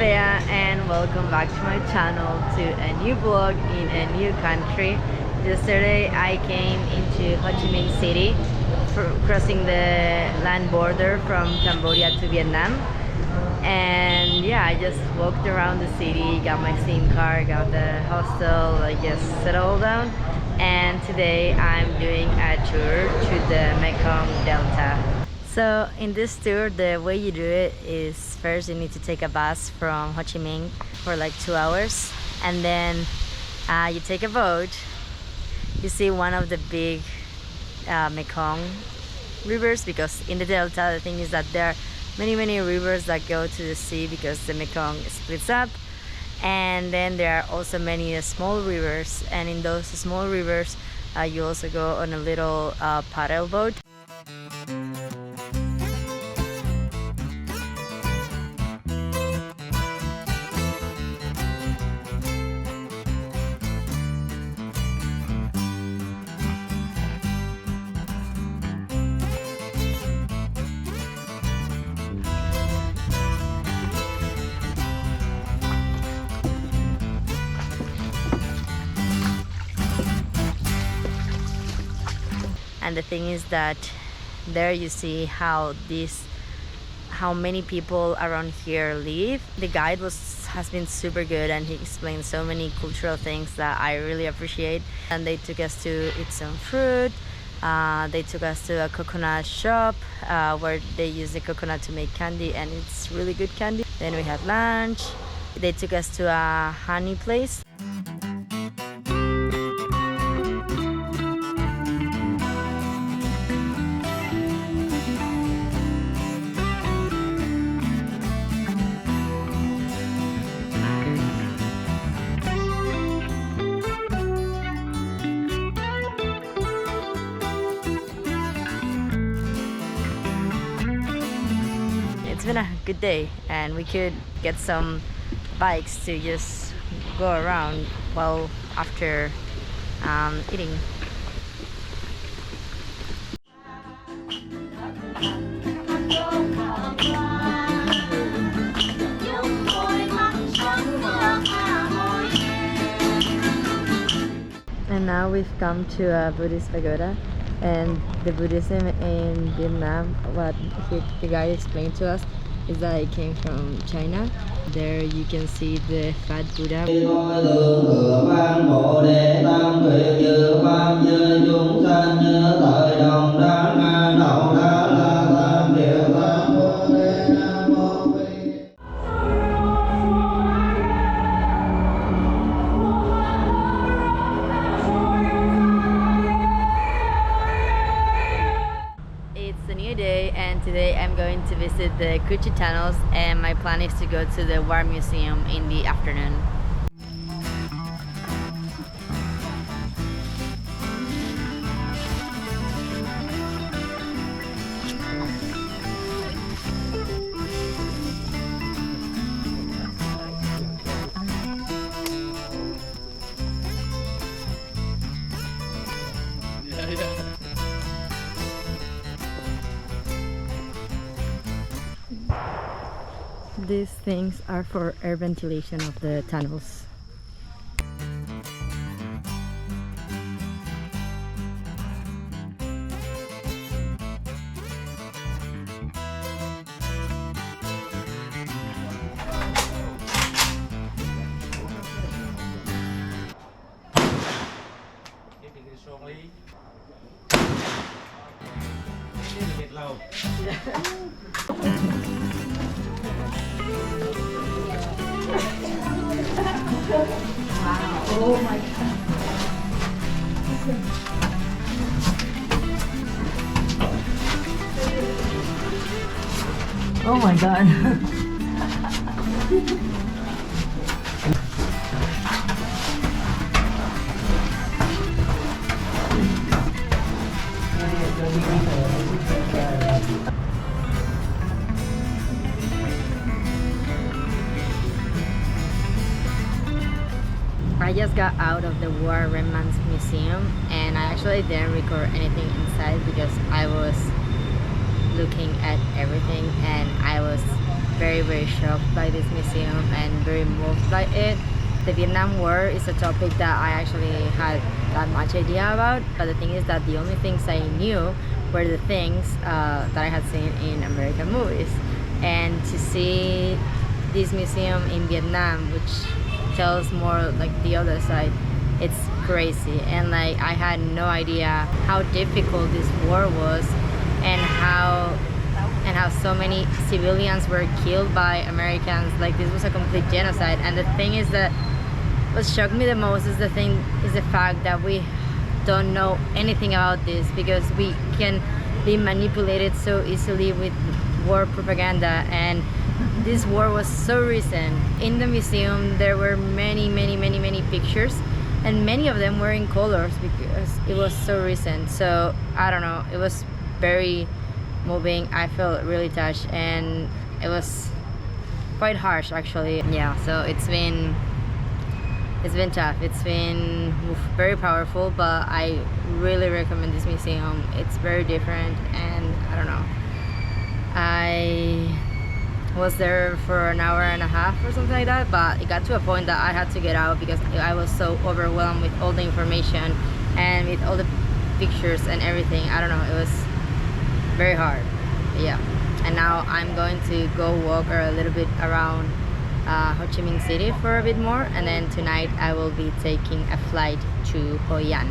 Bea and welcome back to my channel to a new vlog in a new country. Yesterday I came into Ho Chi Minh City, crossing the land border from Cambodia to Vietnam. And yeah, I just walked around the city, got my SIM card, got the hostel, I just settled down. And today I'm doing a tour to the Mekong Delta. So in this tour, the way you do it is first you need to take a bus from Ho Chi Minh for like 2 hours, and then you take a boat. You see one of the big Mekong rivers, because in the Delta the thing is that there are many rivers that go to the sea because the Mekong splits up, and then there are also many small rivers, and in those small rivers you also go on a little paddle boat. And the thing is that there you see how many people around here live. The guide has been super good, and he explained so many cultural things that I really appreciate. And they took us to eat some fruit. They took us to a coconut shop where they use the coconut to make candy, and it's really good candy. Then we had lunch. They took us to a honey place. It's been a good day, and we could get some bikes to just go around while after eating. And now we've come to a Buddhist pagoda. And the Buddhism in Vietnam, what the guy explained to us is that it came from China. There you can see the fat Buddha. And today I'm going to visit the Kuchi tunnels, and my plan is to go to the War Museum in the afternoon. These things are for air ventilation of the tunnels. Wow. Oh my god. Oh my god. I just got out of the War Remnants Museum, and I actually didn't record anything inside because I was looking at everything and I was very shocked by this museum and very moved by it. The Vietnam War is a topic that I actually had that much idea about, but the thing is that the only things I knew were the things that I had seen in American movies. And to see this museum in Vietnam, which tells more like the other side, it's crazy. And like I had no idea how difficult this war was and how so many civilians were killed by Americans. Like this was a complete genocide. And the thing is that what shocked me the most is the fact that we don't know anything about this, because we can be manipulated so easily with war propaganda. And this war was so recent. In the museum there were many pictures, and many of them were in colors because it was so recent. So I don't know, it was very moving. I felt really touched, and it was quite harsh actually. Yeah, so it's been tough. It's been very powerful, but I really recommend this museum. It's very different, and I don't know, I was there for an hour and a half or something like that, but it got to a point that I had to get out because I was so overwhelmed with all the information and with all the pictures and everything. I don't know, it was very hard. Yeah, and now I'm going to go walk a little bit around Ho Chi Minh City for a bit more, and then tonight I will be taking a flight to Hội An.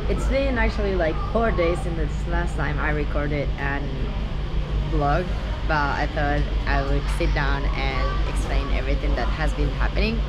It's been actually like 4 days since this last time I recorded and vlog, but I thought I would sit down and explain everything that has been happening.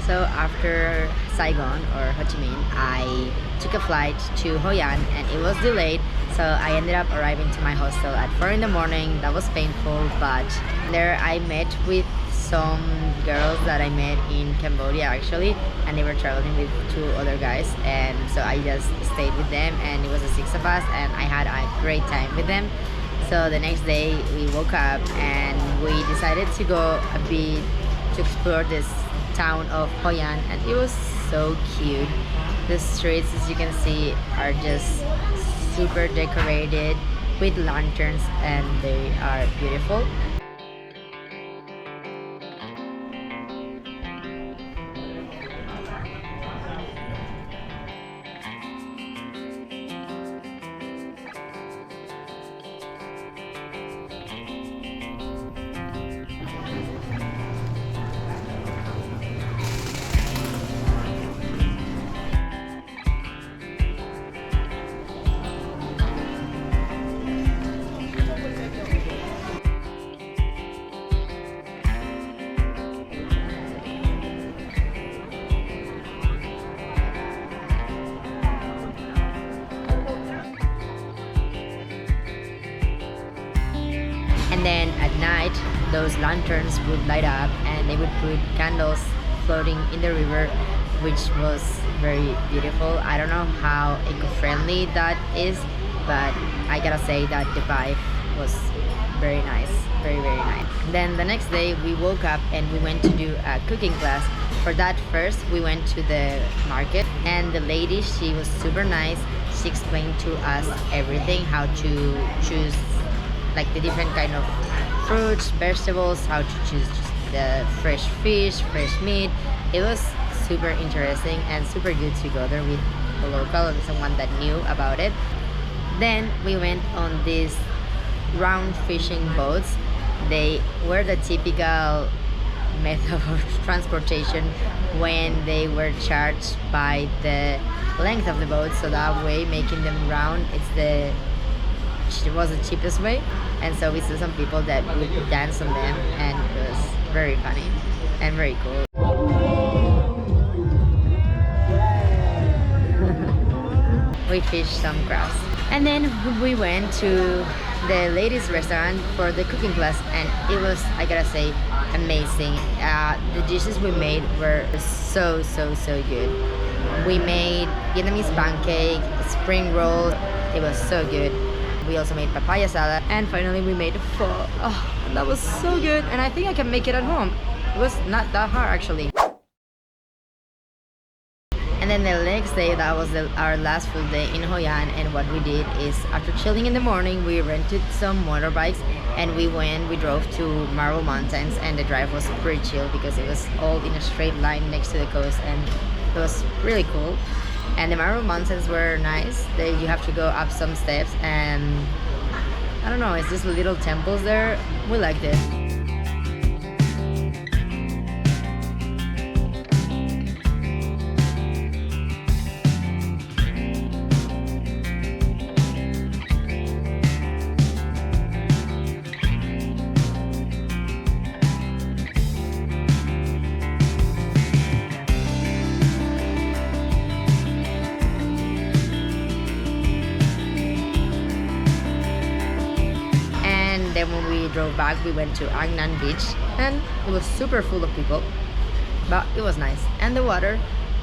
So after Saigon or Ho Chi Minh, I took a flight to Hội An and it was delayed. So I ended up arriving to my hostel at 4 in the morning. That was painful, but there I met with some girls that I met in Cambodia actually, and they were traveling with 2 other guys, and so I just stayed with them, and it was the 6 of us, and I had a great time with them. So the next day we woke up and we decided to go a bit to explore this town of Hội An, and it was so cute. The streets, as you can see, are just super decorated with lanterns, and they are beautiful. And then at night, those lanterns would light up and they would put candles floating in the river, which was very beautiful. I don't know how eco-friendly that is, but I gotta say that the vibe was very nice, very nice. Then the next day we woke up and we went to do a cooking class. For that, first we went to the market, and the lady, she was super nice. She explained to us everything, how to choose like the different kind of fruits, vegetables, how to choose the fresh fish, fresh meat. It was super interesting and super good to go there with a local and someone that knew about it. Then we went on these round fishing boats. They were the typical method of transportation when they were charged by the length of the boat, so that way making them round, it was the cheapest way. And so we saw some people that would dance on them, and it was very funny and very cool. We fished some crabs, and then we went to the ladies restaurant for the cooking class, and it was, I gotta say, amazing. The dishes we made were so good. We made Vietnamese pancake, spring roll. It was so good. We also made papaya salad, and finally we made pho. Oh, that was so good, and I think I can make it at home. It was not that hard actually. And then the next day, that was our last full day in Hoi An, and what we did is, after chilling in the morning, we rented some motorbikes and we drove to Marble Mountains, and the drive was pretty chill because it was all in a straight line next to the coast, and it was really cool. And the Marble Mountains were nice. You have to go up some steps, and I don't know, it's just little temples there. We liked it. Then when we drove back, we went to An Nan Beach, and it was super full of people, but it was nice. And the water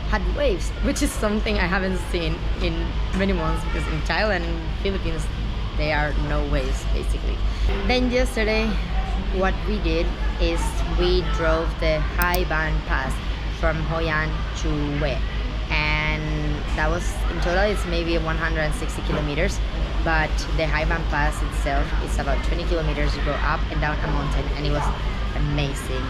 had waves, which is something I haven't seen in many months, because in Thailand and Philippines there are no waves basically. Then yesterday what we did is we drove the Hai Ban Pass from Hoi An to Hue, and that was, in total it's maybe 160 kilometers, but the Hai Ban Pass itself is about 20 kilometers. You go up and down a mountain, and it was amazing.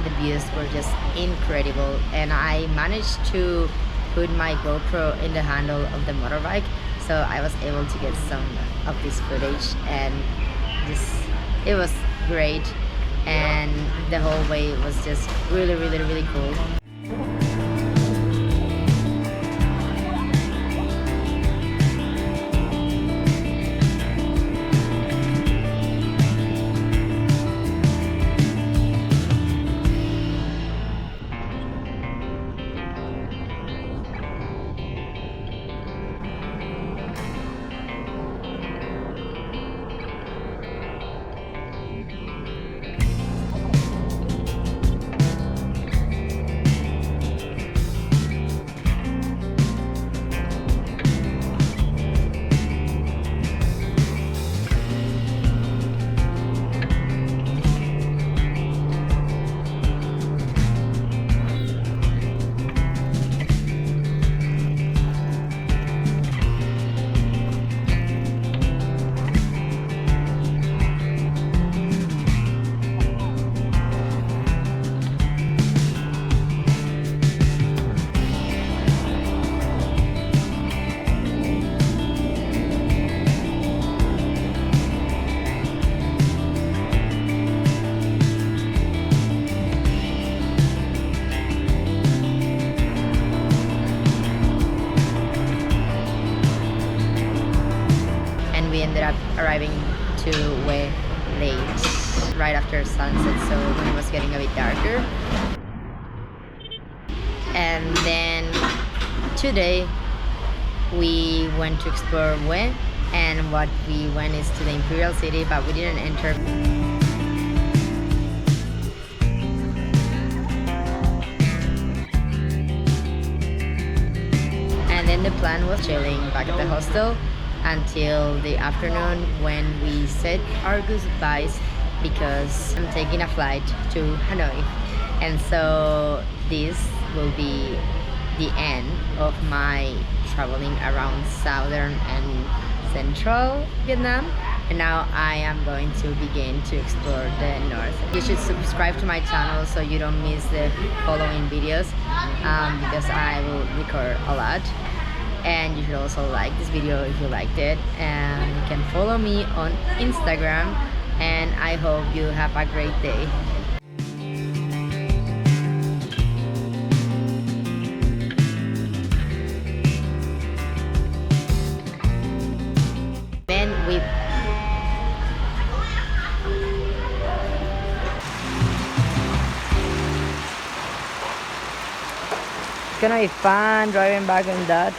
The views were just incredible, and I managed to put my GoPro in the handle of the motorbike, so I was able to get some of this footage, and it was great, and the whole way was just really cool. We ended up arriving to Hue late, right after sunset, so when it was getting a bit darker. And then today we went to explore Hue, and what we went is to the Imperial City, but we didn't enter. And then the plan was chilling back at the hostel until the afternoon, when we said our goodbyes, because I'm taking a flight to Hanoi, and so this will be the end of my traveling around southern and central Vietnam, and now I am going to begin to explore the north. You should subscribe to my channel so you don't miss the following videos, because I will record a lot. And you should also like this video if you liked it, and you can follow me on Instagram, and I hope you have a great day. Then we it's gonna be fun driving back on that.